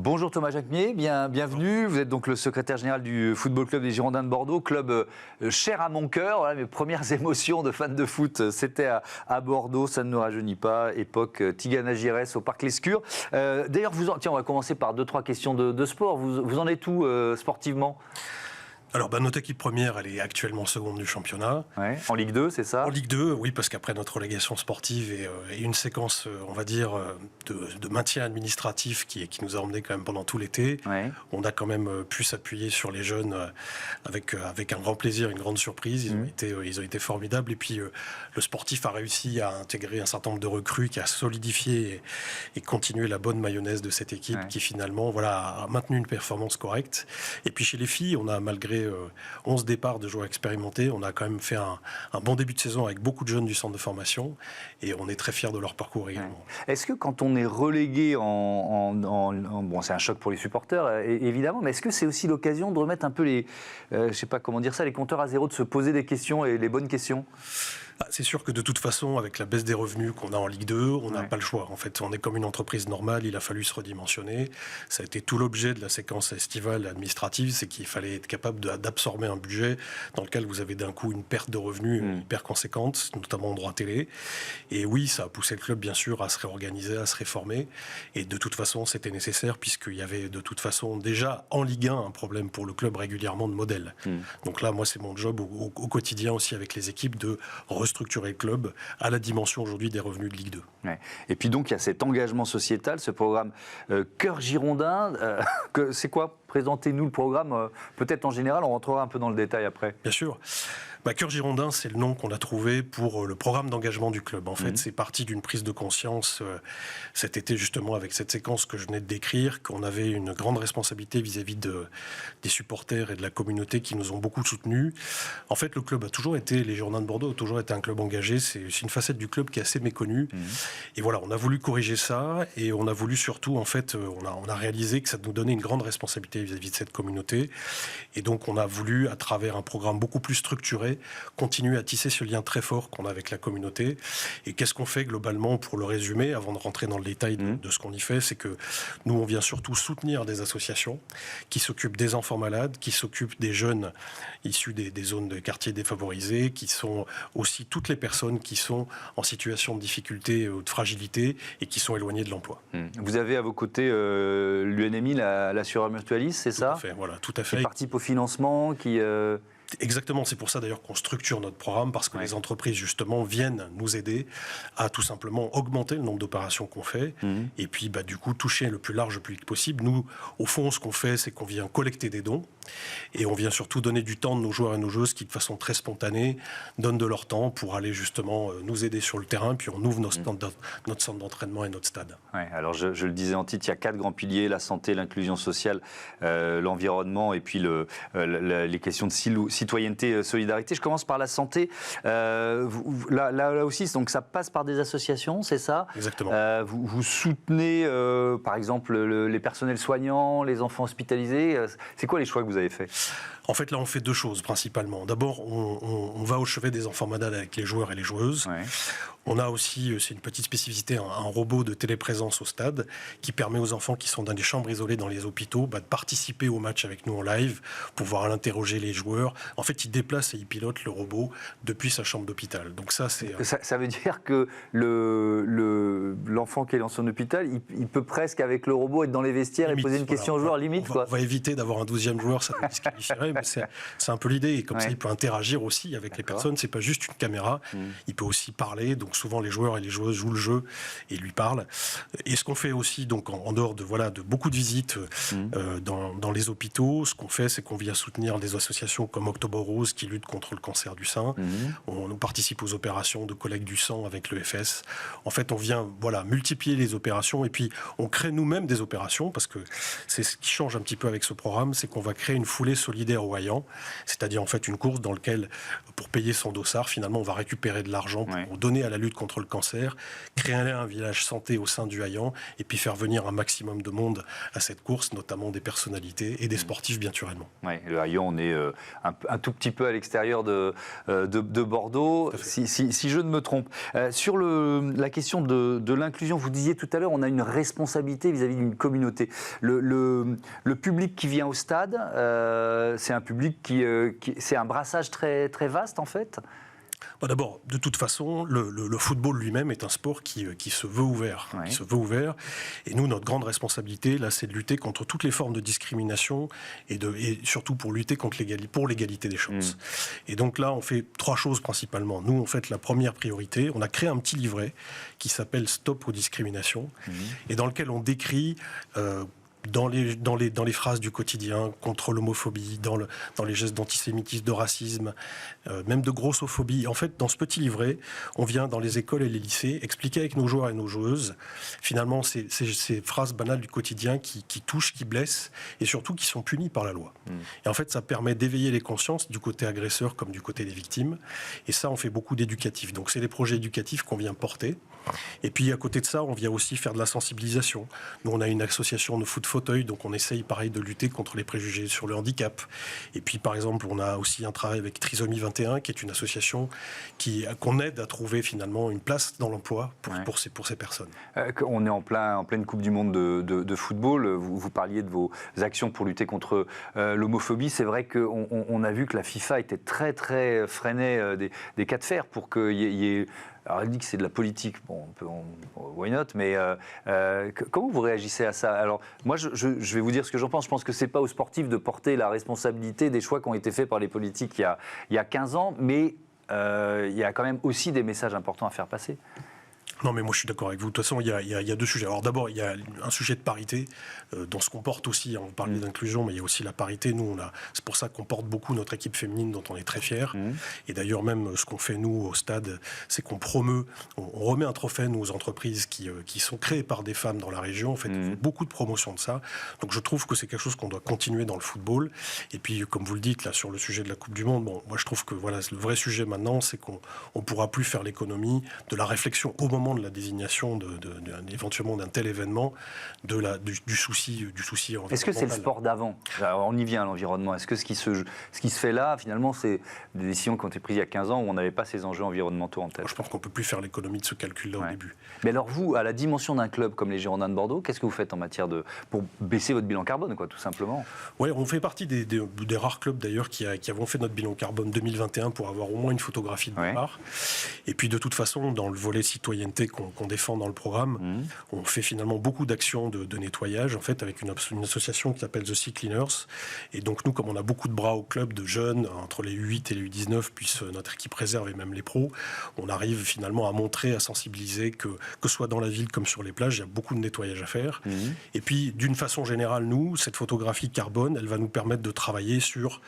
Bonjour Thomas Jacquemier, bienvenue. Vous êtes donc le secrétaire général du Football Club des Girondins de Bordeaux, club cher à mon cœur. Voilà, mes premières émotions de fan de foot, c'était à Bordeaux, ça ne nous rajeunit pas, époque Tigana Giresse au Parc Lescure. D'ailleurs, tiens, on va commencer par 2-3 questions de sport. Vous en êtes où sportivement ? Alors, notre équipe première, elle est actuellement seconde du championnat. Ouais. En Ligue 2, c'est ça ? En Ligue 2, oui, parce qu'après notre relégation sportive et une séquence, on va dire, de maintien administratif qui nous a emmenés quand même pendant tout l'été, ouais. On a quand même pu s'appuyer sur les jeunes avec un grand plaisir, une grande surprise. Ils ont été formidables. Et puis, le sportif a réussi à intégrer un certain nombre de recrues, qui a solidifié et continué la bonne mayonnaise de cette équipe qui finalement a maintenu une performance correcte. Et puis, chez les filles, on a malgré 11 départs de joueurs expérimentés, on a quand même fait un bon début de saison avec beaucoup de jeunes du centre de formation et on est très fiers de leur parcours également. Est-ce que quand on est relégué bon, c'est un choc pour les supporters évidemment, mais est-ce que c'est aussi l'occasion de remettre un peu les compteurs à zéro, de se poser des questions et les bonnes questions ? C'est sûr que de toute façon, avec la baisse des revenus qu'on a en Ligue 2, on n'a pas le choix. En fait, on est comme une entreprise normale, il a fallu se redimensionner. Ça a été tout l'objet de la séquence estivale administrative, c'est qu'il fallait être capable d'absorber un budget dans lequel vous avez d'un coup une perte de revenus hyper conséquente, notamment en droit télé. Et oui, ça a poussé le club, bien sûr, à se réorganiser, à se réformer. Et de toute façon, c'était nécessaire, puisqu'il y avait de toute façon déjà en Ligue 1 un problème pour le club régulièrement de modèle. Donc là, moi, c'est mon job au quotidien aussi avec les équipes de restructurer le club à la dimension aujourd'hui des revenus de Ligue 2. Ouais. Et puis donc il y a cet engagement sociétal, ce programme Cœur Girondin. C'est quoi ? Présentez-nous le programme. Peut-être en général, on rentrera un peu dans le détail après. Bien sûr. Cœur Girondin, c'est le nom qu'on a trouvé pour le programme d'engagement du club. En fait, c'est parti d'une prise de conscience cet été, justement, avec cette séquence que je venais de décrire, qu'on avait une grande responsabilité vis-à-vis des supporters et de la communauté qui nous ont beaucoup soutenus. En fait, le club a toujours été, les Girondins de Bordeaux ont toujours été un club engagé. C'est une facette du club qui est assez méconnue. Et voilà, on a voulu corriger ça et on a voulu surtout, en fait, on a réalisé que ça nous donnait une grande responsabilité vis-à-vis de cette communauté. Et donc, on a voulu, à travers un programme beaucoup plus structuré, continuer à tisser ce lien très fort qu'on a avec la communauté. Et qu'est-ce qu'on fait globalement, pour le résumer, avant de rentrer dans le détail de ce qu'on y fait, c'est que nous, on vient surtout soutenir des associations qui s'occupent des enfants malades, qui s'occupent des jeunes issus des zones de quartiers défavorisés, qui sont aussi toutes les personnes qui sont en situation de difficulté ou de fragilité et qui sont éloignées de l'emploi. Vous avez à vos côtés l'UNMI, l'assureur mutualiste, c'est ça ? Tout à fait. Qui participe au financement, qui... Exactement, c'est pour ça d'ailleurs qu'on structure notre programme, parce que les entreprises justement viennent nous aider à tout simplement augmenter le nombre d'opérations qu'on fait et puis du coup toucher le plus large public possible. Nous, au fond, ce qu'on fait, c'est qu'on vient collecter des dons et on vient surtout donner du temps de nos joueurs et nos joueuses qui, de façon très spontanée, donnent de leur temps pour aller justement nous aider sur le terrain, puis on ouvre notre centre d'entraînement et notre stade. Ouais, alors je le disais en titre, il y a 4 grands piliers: la santé, l'inclusion sociale, l'environnement et puis les questions de citoyenneté, solidarité. Je commence par la santé. Là aussi, donc ça passe par des associations, c'est ça ? Exactement. Vous soutenez, par exemple, les personnels soignants, les enfants hospitalisés. C'est quoi les choix que vous avez faits ? En fait, là, on fait 2 choses principalement. D'abord, on va au chevet des enfants malades avec les joueurs et les joueuses. Ouais. On a aussi, c'est une petite spécificité, un robot de téléprésence au stade qui permet aux enfants qui sont dans des chambres isolées dans les hôpitaux de participer au match avec nous en live, pouvoir interroger les joueurs. En fait, il déplace et il pilote le robot depuis sa chambre d'hôpital. Donc ça, c'est... Ça veut dire que l'enfant qui est dans son hôpital, il peut presque, avec le robot, être dans les vestiaires limite, et poser une question au joueur, limite. On va éviter d'avoir un 12e joueur, ça nous disqualifierait, mais c'est un peu l'idée. Et comme ça, il peut interagir aussi avec les personnes. C'est pas juste une caméra. Il peut aussi parler. Donc souvent, les joueurs et les joueuses jouent le jeu et lui parlent. Et ce qu'on fait aussi, donc en dehors de beaucoup de visites dans les hôpitaux, ce qu'on fait, c'est qu'on vient soutenir des associations comme Octobre Rose qui luttent contre le cancer du sein. On participe aux opérations de collecte du sang avec l'EFS. En fait, on vient multiplier les opérations et puis on crée nous-mêmes des opérations, parce que c'est ce qui change un petit peu avec ce programme, c'est qu'on va créer une foulée solidaire au Haillan, c'est-à-dire en fait une course dans laquelle, pour payer son dossard, finalement on va récupérer de l'argent pour donner à la lutte lutte contre le cancer, créer un village santé au sein du Haillan, et puis faire venir un maximum de monde à cette course, notamment des personnalités et des sportifs, bien naturellement. Ouais, le Haillan, on est un tout petit peu à l'extérieur de Bordeaux, si je ne me trompe. Sur la question de l'inclusion, vous disiez tout à l'heure, on a une responsabilité vis-à-vis d'une communauté. Le public qui vient au stade, c'est un public c'est un brassage très, très vaste en fait. D'abord, de toute façon, le football lui-même est un sport qui se veut ouvert. Ouais. Qui se veut ouvert. Et nous, notre grande responsabilité, là, c'est de lutter contre toutes les formes de discrimination et surtout pour lutter pour l'égalité des chances. Et donc là, on fait 3 choses principalement. Nous, on fait la première priorité. On a créé un petit livret qui s'appelle Stop aux discriminations et dans lequel on décrit... Dans les phrases du quotidien, contre l'homophobie, dans les gestes d'antisémitisme, de racisme, même de grossophobie. En fait, dans ce petit livret, on vient dans les écoles et les lycées expliquer avec nos joueurs et nos joueuses, finalement, ces phrases banales du quotidien qui touchent, qui blessent, et surtout qui sont punies par la loi. Et en fait, ça permet d'éveiller les consciences du côté agresseur comme du côté des victimes. Et ça, on fait beaucoup d'éducatifs. Donc, c'est des projets éducatifs qu'on vient porter. Et puis, à côté de ça, on vient aussi faire de la sensibilisation. Nous, on a une association de foot fauteuil, donc on essaye, pareil, de lutter contre les préjugés sur le handicap. Et puis, par exemple, on a aussi un travail avec Trisomie 21, qui est une association qu'on aide à trouver, finalement, une place dans l'emploi pour ces personnes. On est en pleine Coupe du Monde de football. Vous parliez de vos actions pour lutter contre l'homophobie. C'est vrai qu'on a vu que la FIFA était très, très freinée des cas de fer pour qu'il y ait... Alors, elle dit que c'est de la politique, bon, why not, mais comment vous réagissez à ça? Alors, moi, je vais vous dire ce que j'en pense. Je pense que ce n'est pas aux sportifs de porter la responsabilité des choix qui ont été faits par les politiques il y a 15 ans, mais il y a quand même aussi des messages importants à faire passer. Non, mais moi je suis d'accord avec vous. De toute façon, il y a 2 sujets. Alors d'abord, il y a un sujet de parité dans ce qu'on porte aussi. On parlait d'inclusion, mais il y a aussi la parité. Nous, c'est pour ça qu'on porte beaucoup notre équipe féminine, dont on est très fiers. Et d'ailleurs, même ce qu'on fait nous au stade, c'est qu'on promeut, on remet un trophée nous aux entreprises qui sont créées par des femmes dans la région. En fait, on fait beaucoup de promotion de ça. Donc je trouve que c'est quelque chose qu'on doit continuer dans le football. Et puis, comme vous le dites là sur le sujet de la Coupe du Monde, bon, moi je trouve que voilà, le vrai sujet maintenant, c'est qu'on ne pourra plus faire l'économie de la réflexion au moment de la désignation éventuellement d'un tel événement, du souci environnemental. Est-ce que c'est le sport d'avant? On y vient à l'environnement. Est-ce que ce qui se fait là, finalement, c'est des décisions qui ont été prises il y a 15 ans où on n'avait pas ces enjeux environnementaux en tête? Moi, je pense qu'on ne peut plus faire l'économie de ce calcul-là au début. Mais alors vous, à la dimension d'un club comme les Girondins de Bordeaux, qu'est-ce que vous faites en matière pour baisser votre bilan carbone, quoi, tout simplement? Oui, on fait partie des rares clubs d'ailleurs qui avons fait notre bilan carbone 2021 pour avoir au moins une photographie de part. Et puis de toute façon, dans le volet citoyenneté qu'on défend dans le programme, on fait finalement beaucoup d'actions de nettoyage, en fait, avec une association qui s'appelle The Sea Cleaners. Et donc nous, comme on a beaucoup de bras au club de jeunes, entre les U8 et les U19, puis notre équipe réserve et même les pros, on arrive finalement à montrer, à sensibiliser que ce soit dans la ville comme sur les plages, il y a beaucoup de nettoyage à faire. Et puis, d'une façon générale, nous, cette photographie carbone, elle va nous permettre de travailler sur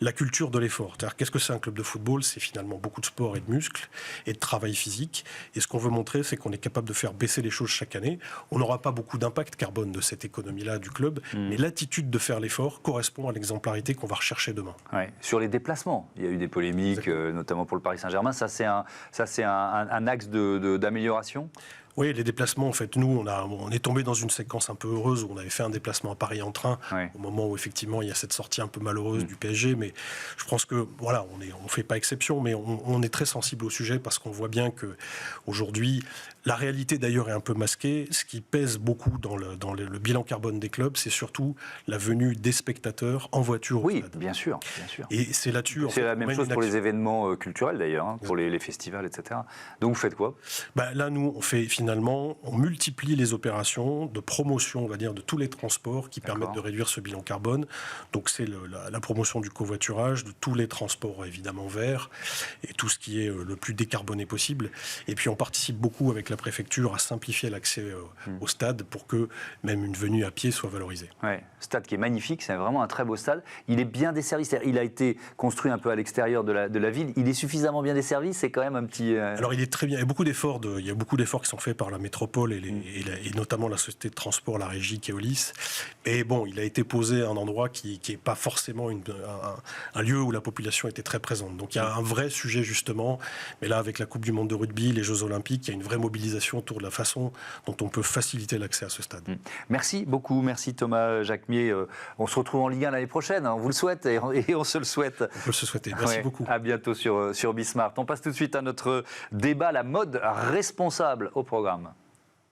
la culture de l'effort. C'est-à-dire, qu'est-ce que c'est un club de football? C'est finalement beaucoup de sport et de muscles et de travail physique. Et ce qu'on veut montrer, c'est qu'on est capable de faire baisser les choses chaque année. On n'aura pas beaucoup d'impact carbone de cette économie-là du club, mais l'attitude de faire l'effort correspond à l'exemplarité qu'on va rechercher demain. Ouais. Sur les déplacements, il y a eu des polémiques, notamment pour le Paris Saint-Germain. Ça, c'est un axe d'amélioration? Oui, les déplacements, en fait, nous, on est tombé dans une séquence un peu heureuse où on avait fait un déplacement à Paris en train, au moment où, effectivement, il y a cette sortie un peu malheureuse du PSG. Mais je pense que, voilà, on fait pas exception, mais on est très sensible au sujet parce qu'on voit bien qu'aujourd'hui, la réalité, d'ailleurs, est un peu masquée. Ce qui pèse beaucoup dans le bilan carbone des clubs, c'est surtout la venue des spectateurs en voiture. Oui, bien sûr, bien sûr. Et c'est là-dessus... C'est la même chose pour les événements culturels, d'ailleurs, pour les festivals, etc. Donc, vous faites quoi? Là, nous, on fait... Finalement, on multiplie les opérations de promotion, on va dire, de tous les transports qui permettent de réduire ce bilan carbone. Donc c'est la promotion du covoiturage, de tous les transports évidemment verts et tout ce qui est le plus décarboné possible. Et puis on participe beaucoup avec la préfecture à simplifier l'accès au stade pour que même une venue à pied soit valorisée. Ouais, stade qui est magnifique, c'est vraiment un très beau stade. Il est bien desservi, il a été construit un peu à l'extérieur de la ville. Il est suffisamment bien desservi, c'est quand même un petit... Alors il est très bien, il y a beaucoup d'efforts qui sont faits par la métropole et notamment la société de transport, la régie Keolis. Et bon, il a été posé à un endroit qui n'est pas forcément un lieu où la population était très présente. Donc il y a un vrai sujet justement, mais là avec la Coupe du Monde de rugby, les Jeux Olympiques, il y a une vraie mobilisation autour de la façon dont on peut faciliter l'accès à ce stade. Merci beaucoup, merci Thomas Jacquemier. On se retrouve en Ligue 1 l'année prochaine, on vous le souhaite et on se le souhaite. On peut se souhaiter. Merci beaucoup. À bientôt sur Bismart. On passe tout de suite à notre débat, la mode responsable au programme.